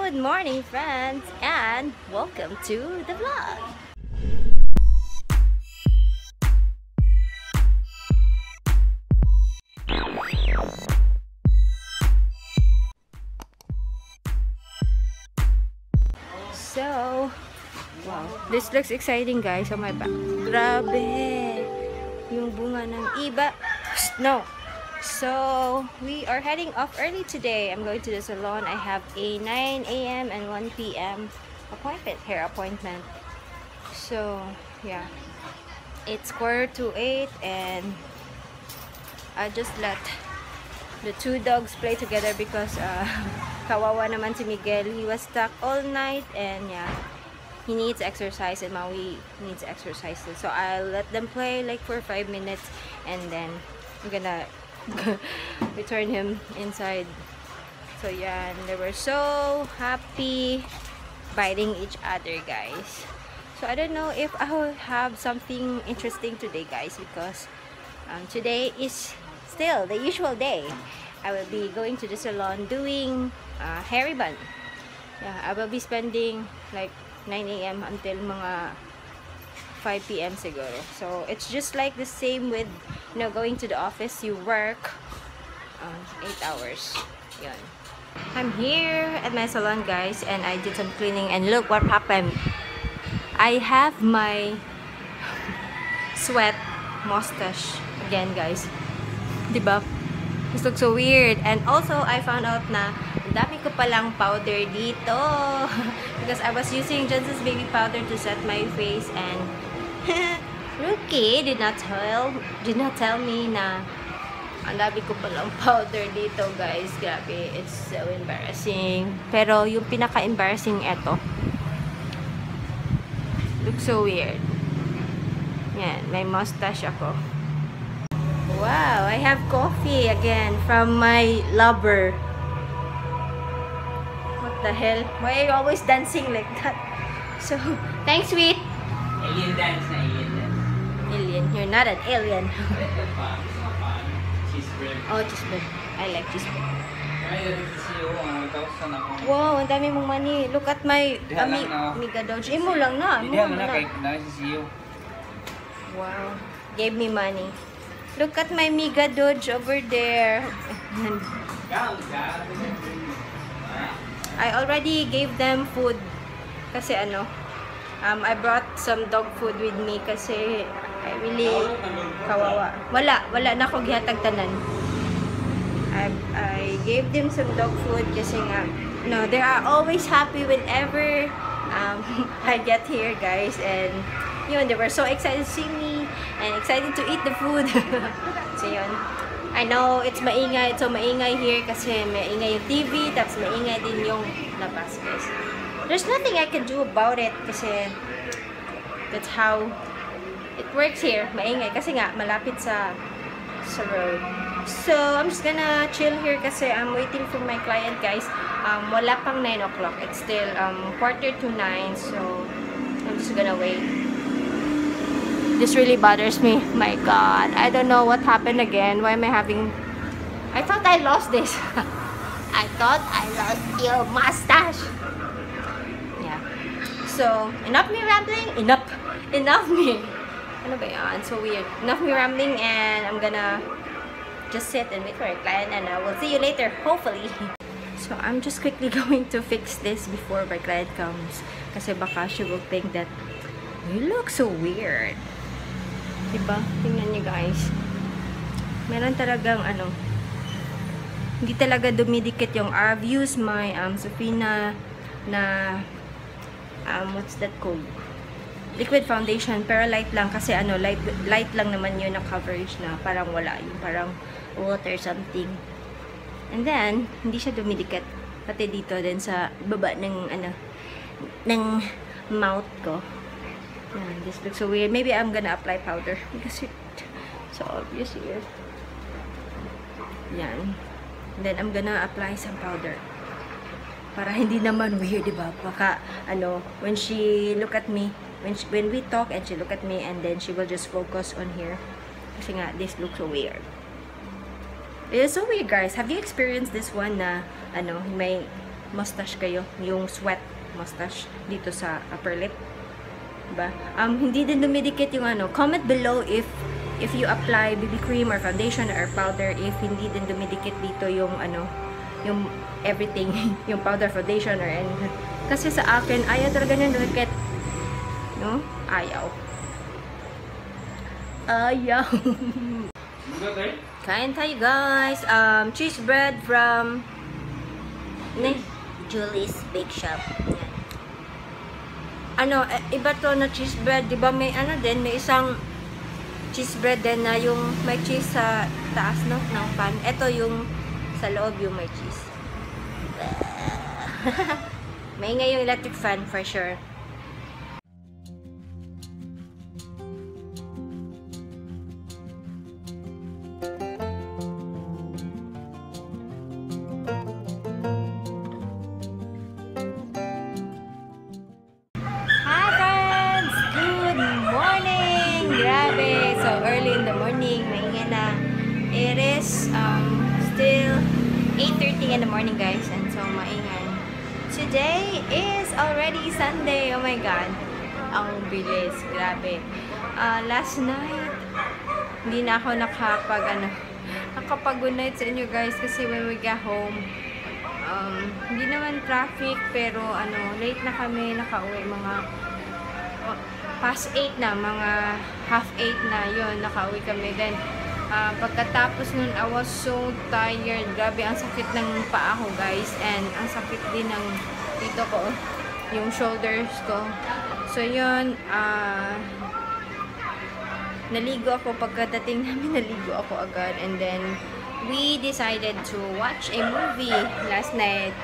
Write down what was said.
Good morning, friends, and welcome to the vlog. So, wow, this looks exciting, guys, on my back. Grabe! Yung bunga ng iba. No! So, we are heading off early today. I'm going to the salon. I have a 9 a.m. and 1 p.m. hair appointment. So, yeah. It's 7:45 and I just let the two dogs play together because kawawa naman si Miguel. He was stuck all night and yeah, he needs exercise and Maui needs exercise too. So I'll let them play like for 5 minutes and then I'm gonna return him inside. So yeah, and they were so happy biting each other, guys. So I don't know if I will have something interesting today, guys, because today is still the usual day. I will be going to the salon doing hair rebond. Yeah, I will be spending like 9 a.m. until mga 5 p.m. siguro. So it's just like the same with, you know, going to the office. You work 8 hours. Yun. I'm here at my salon, guys, and I did some cleaning, and look what happened. I have my sweat mustache again, guys. Diba? This looks so weird. And also, I found out na ang dami ko palang powder dito. Because I was using Johnson's baby powder to set my face, and Rookie did not tell me na ang dami ko palang powder dito, guys. Grabe, it's so embarrassing. Pero yung pinaka-embarrassing eto. Looks so weird. Yan, may mustache ako. Wow, I have coffee again from my lover. What the hell? Why are you always dancing like that? So, thanks, sweet. Alien dance na, alien dance. Alien. You're not an alien. Cheeseburger. Oh, cheeseburger. I like cheeseburger. Wow, ang dami mong money. Look at my Amiga Dodge. Mo lang na. Hindi mo na kay CEO. Wow. Gave me money. Look at my Amiga Dodge over there. I already gave them food. Kasi ano, I brought some dog food with me kasi I really kawawa. Wala na ako gihatag tanan. I gave them some dog food kasi nga, no, they are always happy whenever I get here, guys, and yun, they were so excited to see me and excited to eat the food. So yun, I know it's maingay, so maingay here kasi maingay yung TV, tapos maingay din yung labas, guys. There's nothing I can do about it kasi that's how it works here. Maingay kasi nga malapit sa road. So I'm just gonna chill here kasi I'm waiting for my client, guys. Wala pang 9 o'clock. It's still 8:45, so I'm just gonna wait. This really bothers me. My God, I don't know what happened again. Why am I having... I thought I lost this. I thought I lost your mustache. Yeah. So, enough me rambling. Enough me. Ano ba yan? So weird. Enough me rambling, and I'm gonna just sit and wait for a client, and I will see you later, hopefully. So I'm just quickly going to fix this before my client comes. Kasi baka she will think that you look so weird. Diba? Tingnan niyo, guys. Meron talagang ano, hindi talaga dumidikit yung I've used my Sofina na what's that called? Liquid foundation, pero light lang kasi ano, light lang naman yun na coverage na parang wala, yung parang water something. And then hindi siya dumidikit pati dito din sa baba ng ano, ng mouth ko. This looks so weird. Maybe I'm gonna apply powder because it's so obvious here. Yan. And then I'm gonna apply some powder para hindi naman weird, diba? Baka ano, when she look at me, when we talk and she look at me, and then she will just focus on here kasi nga this looks so weird. It is so weird, guys. Have you experienced this one na ano, may mustache kayo, yung sweat mustache dito sa upper lip. Diba? Hindi din dumidikit yung ano. Comment below if you apply BB cream or foundation or powder, if hindi din dumidikit dito yung ano, yung everything, yung powder, foundation or anything. Kasi sa akin, ayaw talaga ng dumidikit. No? Ayaw. Kain tayo guys. Cheese bread from Julie's Bake Shop. Yan. Ano, iba to na cheese bread, 'di ba? May ano din, may isang cheese bread din na yung may cheese sa taas, no, ng pan. Ito yung sa loob yung may cheese. Maingay yung electric fan for sure. Early in the morning, maingay na. It is still 8:30 in the morning guys, and so maingay. Today is already Sunday. Oh my god, ang bilis, grabe. Last night hindi na ako nakapag-good night sa inyo guys, kasi when we got home, hindi naman traffic, pero late na kami nakauwi, mga past 8 na, mga half 8 na yon, nakauwi kami. Then pagkatapos nun, I was so tired. Grabe, ang sakit ng paa ko guys, and ang sakit din ng dito ko, yung shoulders ko. So yun, naligo ako. Pagkadating namin, naligo ako agad, and then we decided to watch a movie last night.